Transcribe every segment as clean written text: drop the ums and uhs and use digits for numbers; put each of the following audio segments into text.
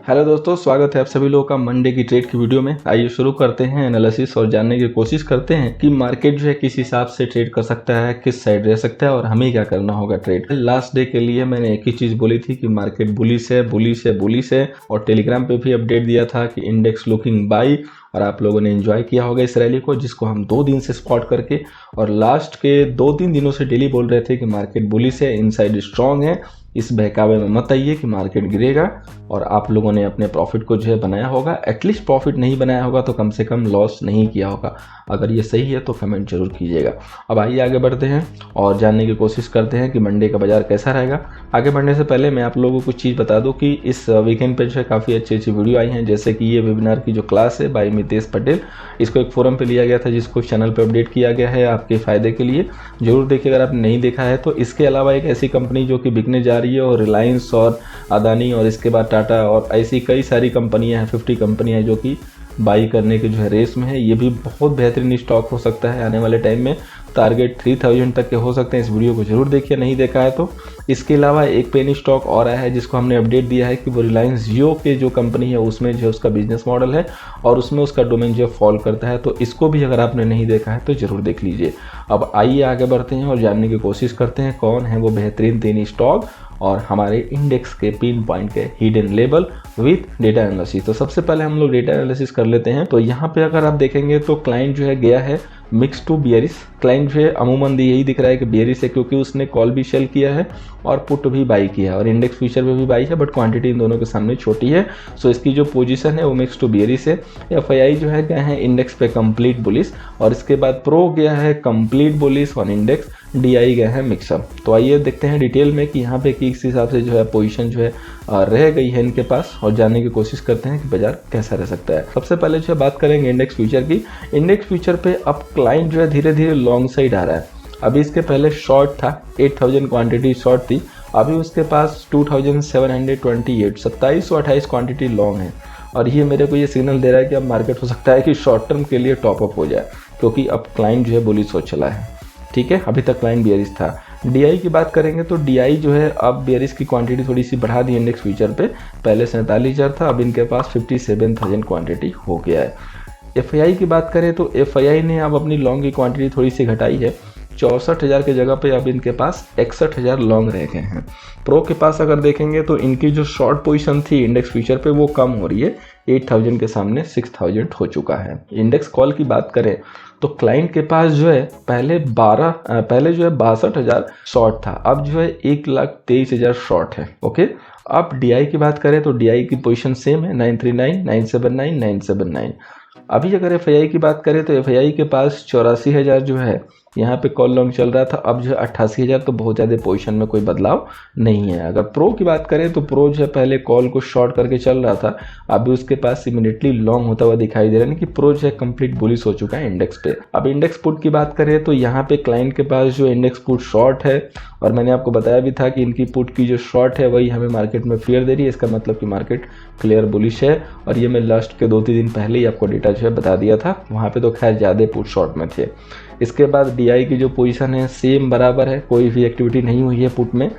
Hello दोस्तों, स्वागत है आप सभी लोगों का मंडे की ट्रेड की वीडियो में। आइए शुरू करते हैं एनालिसिस और जानने की कोशिश करते हैं कि मार्केट जो है किस हिसाब से ट्रेड कर सकता है, किस साइड रह सकता है और हमें क्या करना होगा ट्रेड। लास्ट डे के लिए मैंने एक ही चीज बोली थी कि मार्केट बुलिश है, बुलिश है, बुलिश है, और टेलीग्राम पे भी अपडेट दिया था कि इंडेक्स लुकिंग बाई, और आप लोगों ने एंजॉय किया होगा इस रैली को, जिसको हम 2 दिन से स्पॉट करके और लास्ट के 2-3 दिनों से डेली बोल रहे थे कि मार्केट बुलिश है, इनसाइड स्ट्रांग है, इस बहकावे में मत आइए कि मार्केट गिरेगा। और आप लोगों ने अपने प्रॉफिट को जो है बनाया होगा, एटलीस्ट प्रॉफिट नहीं बनाया होगा तो कम से कम लॉस नहीं किया होगा। अगर ये सही है तो कमेंट जरूर कीजिएगा। अब आइए आगे बढ़ते हैं और जानने की कोशिश करते हैं कि मंडे का बाजार कैसा रहेगा। आगे बढ़ने से पहले मैं आप लोगों को कुछ चीज़ बता दूं कि इस वीकेंड पे जो है काफ़ी अच्छी अच्छी वीडियो आई हैं, जैसे कि ये वेबिनार की जो क्लास है बाय मितेश पटेल, इसको एक फोरम पे लिया गया था जिसको चैनल पे अपडेट किया गया है आपके फ़ायदे के लिए। जरूर देखिए अगर आपने नहीं देखा है तो। इसके अलावा एक ऐसी कंपनी जो कि बिकने जा रही है, और रिलायंस और अदानी और इसके बाद टाटा और ऐसी कई सारी कंपनियां हैं, 50 कंपनियां जो कि बाई करने के जो है रेस में है। ये भी बहुत बेहतरीन स्टॉक हो सकता है आने वाले टाइम में। टारगेट 3000 तक के हो सकते हैं। इस वीडियो को जरूर देखिए नहीं देखा है तो। इसके अलावा एक पेनी स्टॉक और आया है जिसको हमने अपडेट दिया है कि वो रिलायंस जियो के जो कंपनी है उसमें जो उसका बिजनेस मॉडल है और उसमें उसका डोमेन जो फॉल करता है, तो इसको भी अगर आपने नहीं देखा है तो जरूर देख लीजिए। अब आइए आगे बढ़ते हैं और जानने की कोशिश करते हैं कौन है वो बेहतरीन 3 स्टॉक और हमारे इंडेक्स के पिन पॉइंट के hidden level with data analysis. तो सबसे पहले हम लोग डेटा एनालिसिस कर लेते हैं। तो यहाँ पे अगर आप देखेंगे तो क्लाइंट जो है गया है मिक्स टू बियरिश। क्लाइंट जो है अमूमन यही दिख रहा है कि बियरिश है, क्योंकि उसने कॉल भी सेल किया है और पुट भी बाई किया है और इंडेक्स फ्यूचर पे भी बाई है, बट क्वांटिटी इन दोनों के सामने छोटी है। सो इसकी जो पोजीशन है वो मिक्स टू बियरिश है। एफआईआई जो है गए हैं इंडेक्स पे कंप्लीट बुलिश, और इसके बाद प्रो गया है complete bullish on index, DI गए हैं मिक्सअप। तो आइए देखते हैं डिटेल में कि यहाँ पे किस हिसाब से जो है पोजीशन जो है रह गई है इनके पास, और जानने की कोशिश करते हैं कि बाजार कैसा रह सकता है। सबसे पहले जो है बात करेंगे इंडेक्स फ्यूचर की। इंडेक्स फ्यूचर पे अब क्लाइंट जो है धीरे धीरे लॉन्ग साइड आ रहा है। अभी इसके पहले शॉर्ट था, 8000 क्वांटिटी शॉर्ट थी। अभी उसके पास 2728 2728 क्वांटिटी लॉन्ग है, और ये मेरे को ये सिग्नल दे रहा है कि अब मार्केट हो सकता है कि शॉर्ट टर्म के लिए टॉप अप हो जाए, क्योंकि अब क्लाइंट जो है बुलिश हो चला है। ठीक है, अभी तक क्लाइंट बियरिश था। डीआई की बात करेंगे तो डीआई जो है अब बियरिश की क्वांटिटी थोड़ी सी बढ़ा दी इंडेक्स फ्यूचर पे। पहले 47,000 था, अब इनके पास 57,000 क्वांटिटी हो गया है। एफआईआई की बात करें तो एफआईआई ने अब अपनी लॉन्ग की क्वांटिटी थोड़ी सी घटाई है। 64,000 के जगह पे अब इनके पास 61,000 लॉन्ग रह गए हैं। प्रो के पास अगर देखेंगे तो इनकी जो शॉर्ट पोजीशन थी इंडेक्स फ्यूचर पे वो कम हो रही है, 8000 के सामने 6000 हो चुका है। इंडेक्स कॉल की बात करें तो क्लाइंट के पास जो है पहले जो है 62,000 शॉर्ट था, अब जो है 1,23,000 शॉर्ट है। ओके, अब डीआई की बात करें तो डीआई की पोजीशन सेम है, 939, 979, 979। अभी अगर एफआईआई की बात करें तो एफआईआई के पास 84,000 जो है यहाँ पे कॉल लॉन्ग चल रहा था, अब जो है 88,000, तो बहुत ज़्यादा पोजीशन में कोई बदलाव नहीं है। अगर प्रो की बात करें तो प्रो जो है पहले कॉल को शॉर्ट करके चल रहा था, अभी उसके पास इमीडिएटली लॉन्ग होता हुआ दिखाई दे रहा है कि प्रो जो है कंप्लीट बुलिश हो चुका है इंडेक्स पे। अब इंडेक्स पुट की बात करें तो यहाँ पे क्लाइंट के पास जो इंडेक्स पुट शॉर्ट है, और मैंने आपको बताया भी था कि इनकी पुट की जो शॉर्ट है वही हमें मार्केट में फियर दे रही है। इसका मतलब कि मार्केट क्लियर बुलिश है, और ये मैं लास्ट के 2-3 दिन पहले ही आपको डेटा जो है बता दिया था। वहाँ पे तो खैर ज़्यादा पुट शॉर्ट में थे। इसके बाद डीआई की जो पोजीशन है सेम बराबर है, कोई भी एक्टिविटी नहीं हुई है पुट में।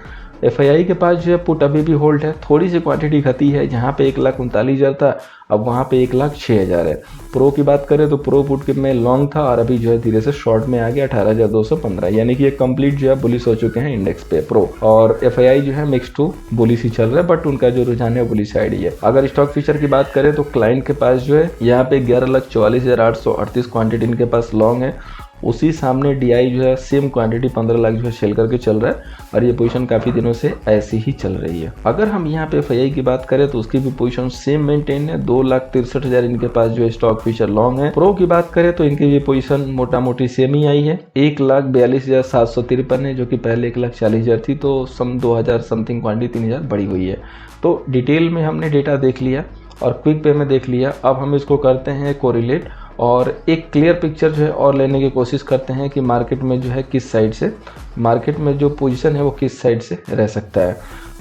एफआईआई के पास जो है पुट अभी भी होल्ड है, थोड़ी सी क्वांटिटी घटी है, जहाँ पे 1,39,000 था अब वहाँ पे 1,06,000 है। प्रो की बात करें तो प्रो पुट के में लॉन्ग था और अभी जो है धीरे से शॉर्ट में आ गया 18,215, यानी कि ये कंप्लीट जो है बुलिश हो चुके हैं इंडेक्स पे प्रो। और एफआईआई जो है मिक्स टू बुलिश ही चल रहा है, बट उनका जो रुझान है बुलिश साइड ही है। अगर स्टॉक फीचर की बात करें तो क्लाइंट के पास जो है यहाँ पे 11,44,838 क्वांटिटी इनके पास लॉन्ग है। उसी सामने डीआई जो है सेम क्वांटिटी 15 लाख जो है सेल करके चल रहा है, और ये पोजीशन काफ़ी दिनों से ऐसी ही चल रही है। अगर हम यहाँ पे एफआईआई की बात करें तो उसकी भी पोजीशन सेम मेंटेन है, 2,63,000 इनके पास जो है स्टॉक फीचर लॉन्ग है। प्रो की बात करें तो इनकी भी पोजीशन मोटा मोटी सेम ही आई है, 1,42,753 है, जो कि पहले 1,40,000 थी, तो सम 2,000 समथिंग क्वांटिटी 3,000 बढ़ी हुई है। तो डिटेल में हमने डेटा देख लिया और क्विक पे में देख लिया। अब हम इसको करते हैं कोरिलेट और एक क्लियर पिक्चर जो है और लेने की कोशिश करते हैं कि मार्केट में जो है किस साइड से, मार्केट में जो पोजीशन है वो किस साइड से रह सकता है।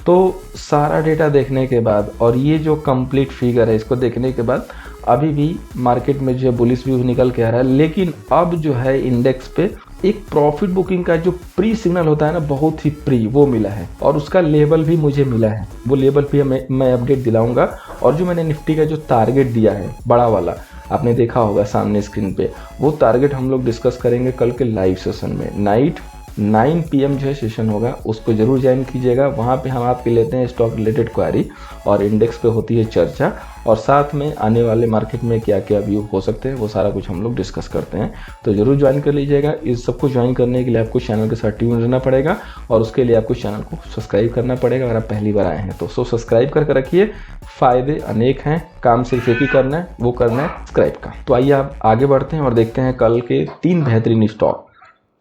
तो सारा डेटा देखने के बाद और ये जो कंप्लीट फिगर है इसको देखने के बाद अभी भी मार्केट में जो है बुलिश व्यू निकल के आ रहा है, लेकिन अब जो है इंडेक्स पे एक प्रॉफिट बुकिंग का जो प्री सिग्नल होता है ना, बहुत ही प्री वो मिला है और उसका लेवल भी मुझे मिला है। वो लेवल भी मैं अपडेट दिलाऊंगा। और जो मैंने निफ्टी का जो टारगेट दिया है बड़ा वाला, आपने देखा होगा सामने स्क्रीन पे, वो टारगेट हम लोग डिस्कस करेंगे कल के लाइव सेशन में। नाइट 9 PM जो है सेशन होगा, उसको जरूर ज्वाइन कीजिएगा। वहाँ पे हम आपके लेते हैं स्टॉक रिलेटेड क्वारी और इंडेक्स पे होती है चर्चा, और साथ में आने वाले मार्केट में क्या क्या व्यू हो सकते हैं वो सारा कुछ हम लोग डिस्कस करते हैं। तो जरूर ज्वाइन कर लीजिएगा। इस सबको ज्वाइन करने के लिए आपको चैनल के साथ ट्यून रहना पड़ेगा और उसके लिए आपको चैनल को सब्सक्राइब करना पड़ेगा अगर आप पहली बार आए हैं तो। सब्सक्राइब करके रखिए, फ़ायदे अनेक हैं, काम सिर्फ एक ही करना है, वो करना है सब्सक्राइब का। तो आइए आप आगे बढ़ते हैं और देखते हैं कल के 3 बेहतरीन स्टॉक।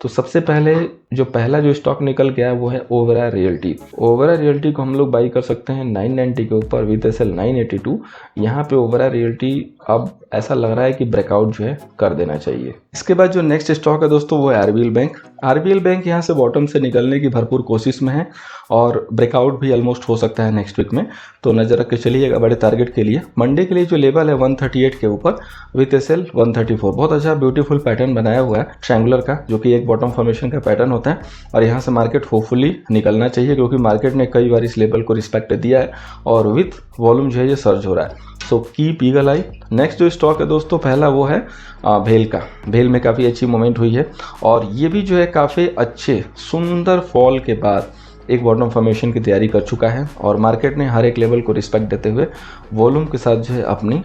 तो सबसे पहले जो पहला जो स्टॉक निकल के आया वो है ओबेरॉय रियल्टी। ओबेरॉय रियल्टी को हम लोग बाई कर सकते हैं 990 के ऊपर विद एसएल 982। यहाँ पे ओबेरॉय रियल्टी अब ऐसा लग रहा है कि ब्रेकआउट जो है कर देना चाहिए। इसके बाद जो नेक्स्ट स्टॉक है दोस्तों वो है आरबीएल बैंक। आरबीएल बैंक यहाँ से बॉटम से निकलने की भरपूर कोशिश में है और ब्रेकआउट भी ऑलमोस्ट हो सकता है नेक्स्ट वीक में, तो नजर रख के चलिएगा बड़े टारगेट के लिए। मंडे के लिए जो लेवल है 138 के ऊपर विथ एसएल 134। बहुत अच्छा ब्यूटीफुल पैटर्न बनाया हुआ है ट्रायंगुलर का, जो कि एक बॉटम फॉर्मेशन का पैटर्न होता है और यहाँ से मार्केट होपफुली निकलना चाहिए, क्योंकि मार्केट ने कई बार इस लेवल को रिस्पेक्ट दिया है और विथ वॉल्यूम जो है ये सर्ज हो रहा है। सो कीप ईगल आई। नेक्स्ट जो स्टॉक है दोस्तों पहला वो है भेल का। भेल में काफ़ी अच्छी मोमेंट हुई है और ये भी जो है काफ़ी अच्छे सुंदर फॉल के बाद एक बॉटम फॉर्मेशन की तैयारी कर चुका है और मार्केट ने हर एक लेवल को रिस्पेक्ट देते हुए वॉल्यूम के साथ जो है अपनी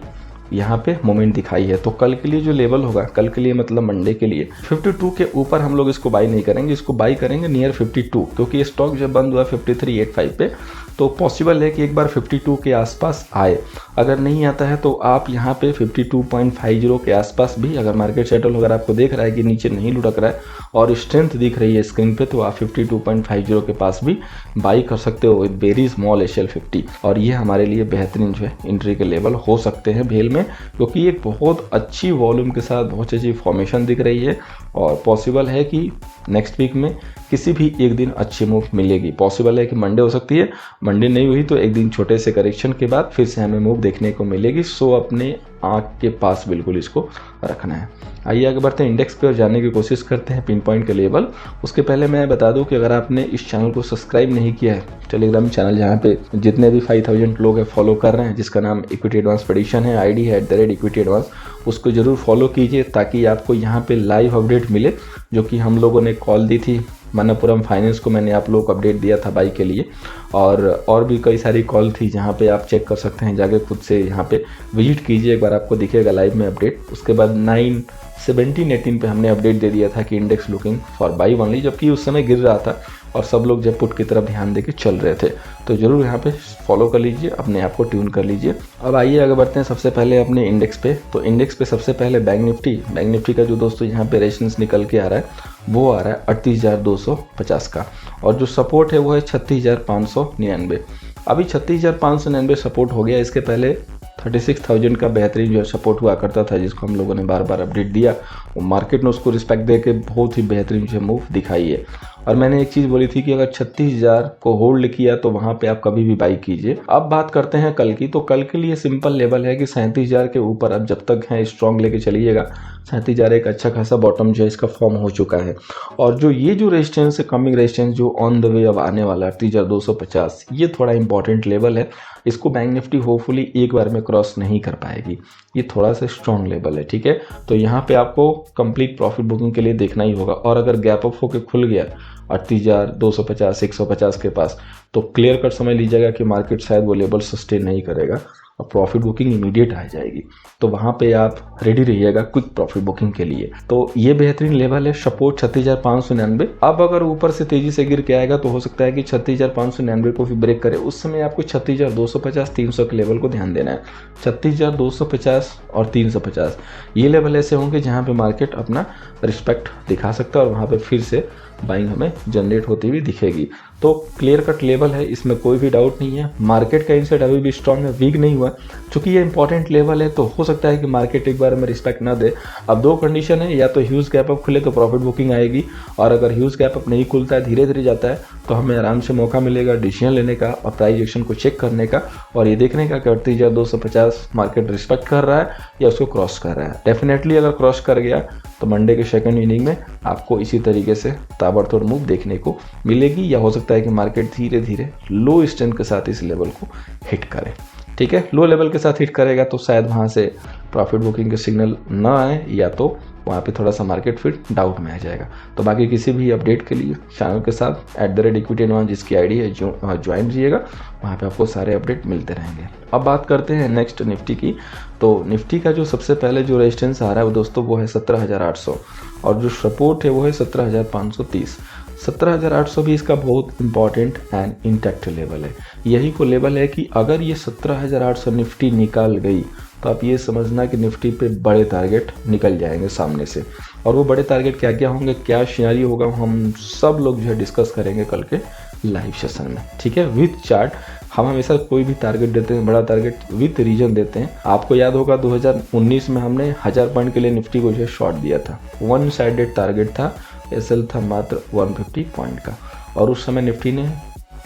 यहाँ पे मोमेंट दिखाई है। तो कल के लिए जो लेवल होगा, कल के लिए मतलब मंडे के लिए 52 के ऊपर हम लोग इसको बाई नहीं करेंगे, इसको बाई करेंगे नियर 52, क्योंकि ये स्टॉक जब बंद हुआ 5385 पे, तो पॉसिबल है कि एक बार 52 के आसपास आए। अगर नहीं आता है तो आप यहाँ पे 52.50 के आसपास भी, अगर मार्केट सेटल अगर आपको देख रहा है कि नीचे नहीं लुढ़क रहा है और स्ट्रेंथ दिख रही है स्क्रीन पे, तो आप 52.50 के पास भी बाई कर सकते हो विद वेरी स्मॉल SL50। और ये हमारे लिए बेहतरीन जो है एंट्री के लेवल हो सकते हैं भेल में, क्योंकि एक बहुत अच्छी वॉल्यूम के साथ बहुत अच्छी फॉर्मेशन दिख रही है और पॉसिबल है कि नेक्स्ट वीक में किसी भी एक दिन अच्छी मूव मिलेगी। पॉसिबल है कि मंडे हो सकती है, मंडे नहीं हुई तो एक दिन छोटे से करेक्शन के बाद फिर से हमें मूव देखने को मिलेगी। सो अपने आँख के पास बिल्कुल इसको रखना है। आइए आगे बढ़ते हैं इंडेक्स पे और जानने की कोशिश करते हैं पिन पॉइंट के लेवल। उसके पहले मैं बता दूं कि अगर आपने इस चैनल को सब्सक्राइब नहीं किया है, टेलीग्राम चैनल जहां पे जितने भी 5000 लोग हैं फॉलो कर रहे हैं, जिसका नाम इक्विटी एडवांस प्रेडिक्शन है, ID है @equity advance, उसको जरूर फॉलो कीजिए ताकि आपको यहाँ पे लाइव अपडेट मिले। जो कि हम लोगों ने कॉल दी थी मनप्पुरम फाइनेंस को, मैंने आप लोग को अपडेट दिया था बाई के लिए, और भी कई सारी कॉल थी जहाँ पे आप चेक कर सकते हैं जाके खुद से, यहाँ पे विजिट कीजिए एक बार, आपको दिखेगा लाइव में अपडेट। उसके बाद 9/17/18 पे हमने अपडेट दे दिया था कि index looking for by only, जबकि उस समय गिर रहा था और सब लोग जब पुट की तरफ ध्यान देके चल रहे थे। तो जरूर यहाँ पे फॉलो कर लीजिए, अपने आप को ट्यून कर लीजिए। अब आइए आगे बढ़ते हैं सबसे पहले अपने इंडेक्स पे। तो इंडेक्स पे सबसे पहले बैंक निफ्टी का जो दोस्तों यहाँ पे रेशंस निकल के आ रहा है वो आ रहा है 38,250 का, और जो सपोर्ट है वो है 36,599। अभी 36,599 सपोर्ट हो गया। इसके पहले 36,000 का बेहतरीन जो सपोर्ट हुआ करता था, जिसको हम लोगों ने बार बार अपडेट दिया, वो मार्केट ने उसको रिस्पेक्ट दे के बहुत ही बेहतरीन जो मूव दिखाई है। और मैंने एक चीज़ बोली थी कि अगर 36,000 को होल्ड किया तो वहाँ पे आप कभी भी बाई कीजिए। अब बात करते हैं कल की। तो कल के लिए सिंपल लेवल है कि 37,000 के ऊपर अब जब तक है स्ट्रॉन्ग लेके चलिएगा। 37,000 एक अच्छा खासा बॉटम जो है इसका फॉर्म हो चुका है, और जो ये जो रेजिस्टेंस है, कमिंग रेजिस्टेंस जो ऑन द वे अब आने वाला 38,250, ये थोड़ा इंपॉर्टेंट लेवल है। इसको बैंक निफ्टी होपफुली एक बार में क्रॉस नहीं कर पाएगी, ये थोड़ा सा स्ट्रॉन्ग लेवल है, ठीक है। तो यहाँ पे आपको कंप्लीट प्रॉफिट बुकिंग के लिए देखना ही होगा, और अगर गैप अप होकर खुल गया 38,250 150 के पास, तो क्लियर कट समझ लीजिएगा कि मार्केट शायद वो लेवल सस्टेन नहीं करेगा और प्रॉफिट बुकिंग इमीडिएट आ जाएगी। तो वहाँ पे आप रेडी रहिएगा क्विक प्रॉफिट बुकिंग के लिए। तो ये बेहतरीन लेवल है सपोर्ट 36,599। अब अगर ऊपर से तेजी से गिर के आएगा तो हो सकता है कि 36,599 को भी ब्रेक करे। उस समय आपको 36,250 300 के लेवल को ध्यान देना है। 36,250 और 350 ये लेवल ऐसे होंगे जहाँ पे मार्केट अपना रिस्पेक्ट दिखा सकता है और वहाँ पे फिर से बाइंग हमें जनरेट होती हुई दिखेगी। तो क्लियर कट लेवल है, इसमें कोई भी डाउट नहीं है। मार्केट का इनसाइड अभी भी स्ट्रांग है, वीक नहीं हुआ। चूंकि ये इंपॉर्टेंट लेवल है तो हो सकता है कि मार्केट एक बार में रिस्पेक्ट ना दे। अब दो कंडीशन है, या तो ह्यूज गैप अप खुले तो प्रॉफिट बुकिंग आएगी, और अगर ह्यूज गैप अप नहीं खुलता है, धीरे धीरे जाता है, तो हमें आराम से मौका मिलेगा डिसीजन लेने का और प्राइस एक्शन को चेक करने का और ये देखने का कि 38,250 मार्केट रिस्पेक्ट कर रहा है या उसको क्रॉस कर रहा है। डेफिनेटली अगर क्रॉस कर गया तो मंडे के सेकंड इनिंग में आपको इसी तरीके से ताबड़तोड़ मूव देखने को मिलेगी, या हो सकता है कि मार्केट धीरे धीरे लो स्ट्रेंथ के साथ इस लेवल को हिट करे। ठीक है, लो लेवल के साथ हिट करेगा तो शायद वहाँ से प्रॉफिट बुकिंग के सिग्नल ना आए, या तो वहाँ पे थोड़ा सा मार्केट फिर डाउट में आ जाएगा। तो बाकी किसी भी अपडेट के लिए चैनल के साथ @equity जिसकी आईडी है ज्वाइन रहिएगा, वहाँ पे आपको सारे अपडेट मिलते रहेंगे। अब बात करते हैं नेक्स्ट निफ्टी की। तो निफ्टी का जो सबसे पहले जो रेजिस्टेंस आ रहा है वो दोस्तों वो है 17,800 और जो सपोर्ट है वो है 17,530। 17,800 भी इसका बहुत इंपॉर्टेंट एंड इंटैक्ट लेवल है। यही को लेवल है कि अगर ये 17,800 निफ्टी निकाल गई तो आप ये समझना कि निफ्टी पे बड़े टारगेट निकल जाएंगे सामने से। और वो बड़े टारगेट क्या क्या होंगे, क्या सिनेरियो होगा, हम सब लोग जो है डिस्कस करेंगे कल के लाइव सेशन में। ठीक है, विथ चार्ट। हम हमेशा कोई भी टारगेट देते हैं, बड़ा टारगेट विथ रीजन देते हैं। आपको याद होगा 2019 में हमने 1000 पॉइंट के लिए निफ्टी को जो है शॉर्ट दिया था। वन साइडेड टारगेट था, एसएल था मात्र 150 पॉइंट का, और उस समय निफ्टी ने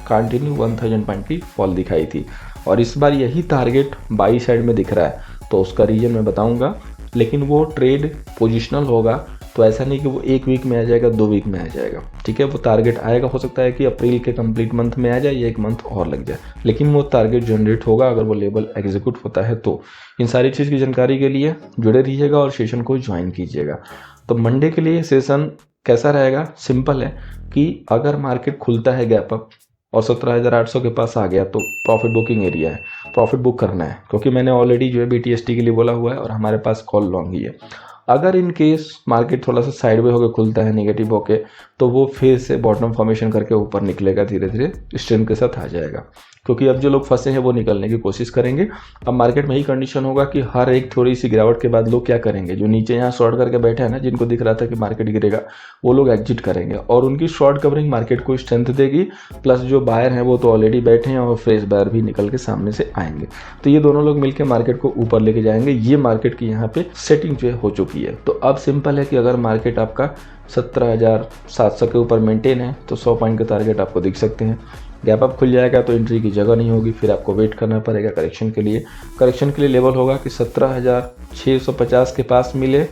कंटिन्यू 1000 पॉइंट की फॉल दिखाई थी। और इस बार यही टारगेट बाई साइड में दिख रहा है, तो उसका रीजन मैं बताऊंगा। लेकिन वो ट्रेड पोजिशनल होगा, तो ऐसा नहीं कि वो 1 वीक में आ जाएगा, 2 वीक में आ जाएगा। ठीक है, वो टारगेट आएगा, हो सकता है कि अप्रैल के कंप्लीट मंथ में आ जाए या 1 मंथ और लग जाए, लेकिन वो टारगेट जनरेट होगा अगर वो लेवल एग्जीक्यूट होता है तो। इन सारी चीज़ की जानकारी के लिए जुड़े रहिएगा और सेशन को ज्वाइन कीजिएगा। तो मंडे के लिए सेशन कैसा रहेगा, सिंपल है कि अगर मार्केट खुलता है गैप अप और 17,800 के पास आ गया तो प्रॉफिट बुकिंग एरिया है, प्रॉफिट बुक करना है, क्योंकि मैंने ऑलरेडी जो है BTST के लिए बोला हुआ है और हमारे पास कॉल लॉन्ग ही है। अगर इन केस मार्केट थोड़ा सा साइडवे होकर खुलता है नेगेटिव होके, तो वो फिर से बॉटम फॉर्मेशन करके ऊपर निकलेगा, धीरे धीरे स्ट्रेंथ के साथ आ जाएगा। क्योंकि अब जो लोग फंसे हैं वो निकलने की कोशिश करेंगे। अब मार्केट में ही कंडीशन होगा कि हर एक थोड़ी सी गिरावट के बाद लोग क्या करेंगे, जो नीचे यहाँ शॉर्ट करके बैठे हैं ना, जिनको दिख रहा था कि मार्केट गिरेगा, वो लोग एग्जिट करेंगे और उनकी शॉर्ट कवरिंग मार्केट को स्ट्रेंथ देगी। प्लस जो बायर हैं वो तो ऑलरेडी बैठे हैं और फ्रेश बायर भी निकल के सामने से आएंगे, तो ये दोनों लोग मिलकर मार्केट को ऊपर लेके जाएंगे। ये मार्केट की यहाँ पे सेटिंग जो है हो चुकी है। तो अब सिंपल है कि अगर मार्केट आपका 17,700 के ऊपर मेंटेन है तो 100 पॉइंट के टारगेट आपको दिख सकते हैं। गैप अप खुल जाएगा तो एंट्री की जगह नहीं होगी, फिर आपको वेट करना पड़ेगा करेक्शन के लिए। करेक्शन के लिए लेवल होगा कि 17,650 के पास मिले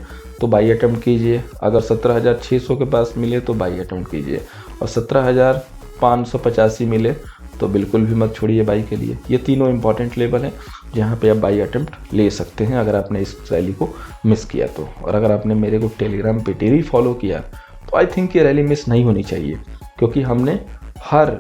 तो बाई अटेम्प्ट कीजिए, अगर 17,600 के पास मिले तो बाई अटेम्प्ट कीजिए, और 17,585 मिले तो बिल्कुल भी मत छोड़िए बाई के लिए। ये तीनों इंपॉर्टेंट लेवल हैं जहाँ पे आप बाई अटेम्प्ट ले सकते हैं अगर आपने इस रैली को मिस किया तो। और अगर आपने मेरे को टेलीग्राम पे डेली फॉलो किया तो आई थिंक ये रैली मिस नहीं होनी चाहिए, क्योंकि हमने हर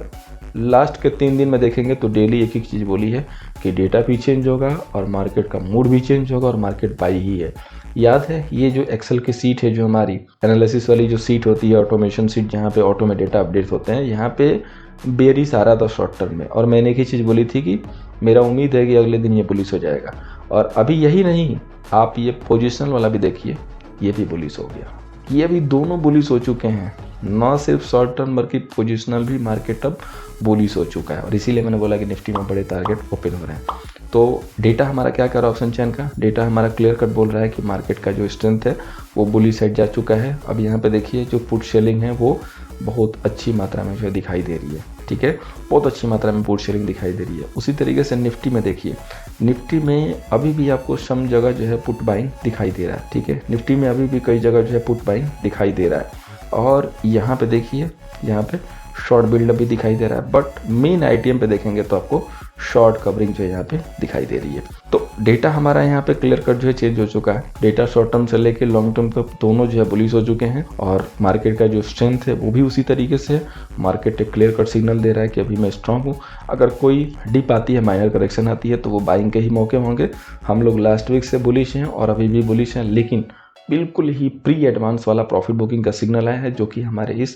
लास्ट के 3 दिन में देखेंगे तो डेली एक ही चीज़ बोली है कि डेटा भी चेंज होगा और मार्केट का मूड भी चेंज होगा और मार्केट बाई ही है। याद है ये जो एक्सेल की सीट है, जो हमारी एनालिसिस वाली जो सीट होती है, ऑटोमेशन सीट, जहाँ पे ऑटो में डेटा अपडेट होते हैं, यहाँ पे बेरिश आ रहा था शॉर्ट टर्म में, और मैंने एक ही चीज़ बोली थी कि मेरा उम्मीद है कि अगले दिन ये बुलिश हो जाएगा। और अभी यही नहीं, आप ये पोजिशनल वाला भी देखिए, ये भी बुलिश हो गया। ये भी दोनों बुलिश हो चुके हैं, ना सिर्फ शॉर्ट टर्म बल्कि पोजिशनल भी मार्केट अब बुलिश हो चुका है। और इसीलिए मैंने बोला कि निफ्टी में बड़े टारगेट ओपन हो रहे हैं। तो डेटा हमारा क्या कर रहा है, ऑप्शन चेन का डेटा हमारा क्लियर कट बोल रहा है कि मार्केट का जो स्ट्रेंथ है वो बुलिश साइड जा चुका है। अब यहाँ पे देखिए जो पुट सेलिंग है वो बहुत अच्छी मात्रा में जो दिखाई दे रही है। ठीक है, बहुत अच्छी मात्रा में पुट सेलिंग दिखाई दे रही है। उसी तरीके से निफ्टी में देखिए, निफ्टी में अभी भी आपको सम जगह जो है पुट बाइंग दिखाई दे रहा है। ठीक है, निफ्टी में अभी भी कई जगह जो है पुट बाइंग दिखाई दे रहा है। और यहाँ पे देखिए, यहाँ पे शॉर्ट बिल्डअप भी दिखाई दे रहा है, बट मेन आईटीएम पे देखेंगे तो आपको शॉर्ट कवरिंग जो है यहाँ पे दिखाई दे रही है। तो डेटा हमारा यहाँ पे क्लियर कट जो है चेंज हो चुका है। डेटा शॉर्ट टर्म से लेके लॉन्ग टर्म तक दोनों जो है बुलिश हो चुके हैं, और मार्केट का जो स्ट्रेंथ है वो भी उसी तरीके से मार्केट एक क्लियर कट सिग्नल दे रहा है कि अभी मैं स्ट्रांग हूँ। अगर कोई डिप आती है, माइनर करेक्शन आती है, तो वो बाइंग के ही मौके होंगे। हम लोग लास्ट वीक से बुलिश हैं और अभी भी बुलिश हैं, लेकिन बिल्कुल ही प्री एडवांस वाला प्रॉफिट बुकिंग का सिग्नल आया है, जो कि हमारे इस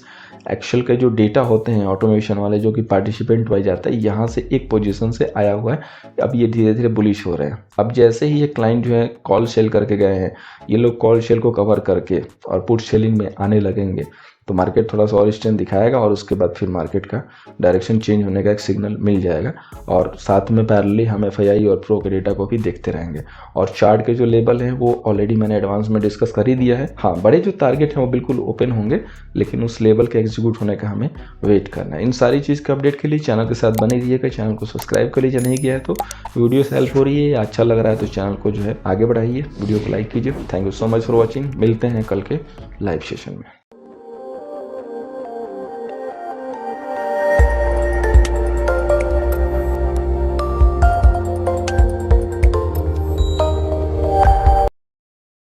एक्सेल के जो डेटा होते हैं ऑटोमेशन वाले, जो कि पार्टिसिपेंट वाइज आता है, यहाँ से एक पोजीशन से आया हुआ है। अब ये धीरे धीरे बुलिश हो रहे हैं। अब जैसे ही ये क्लाइंट जो है कॉल सेल करके गए हैं, ये लोग कॉल सेल को कवर करके और पुट सेलिंग में आने लगेंगे, तो मार्केट थोड़ा सा और स्ट्रेंथ दिखाएगा और उसके बाद फिर मार्केट का डायरेक्शन चेंज होने का एक सिग्नल मिल जाएगा। और साथ में पैरेलली हम FII और प्रो के डेटा को भी देखते रहेंगे। और चार्ट के जो लेवल हैं वो ऑलरेडी मैंने एडवांस में डिस्कस कर ही दिया है। हाँ, बड़े जो टारगेट हैं वो बिल्कुल ओपन होंगे, लेकिन उस लेवल के एग्जीक्यूट होने का हमें वेट करना है। इन सारी चीज़ के अपडेट के लिए चैनल के साथ बने रहिएगा। चैनल को सब्सक्राइब कर लीजिए नहीं किया है तो। वीडियो से हेल्प हो रही है या अच्छा लग रहा है तो चैनल को जो है आगे बढ़ाइए, वीडियो को लाइक कीजिए। Thank you so much for watching. मिलते हैं कल के लाइव सेशन में।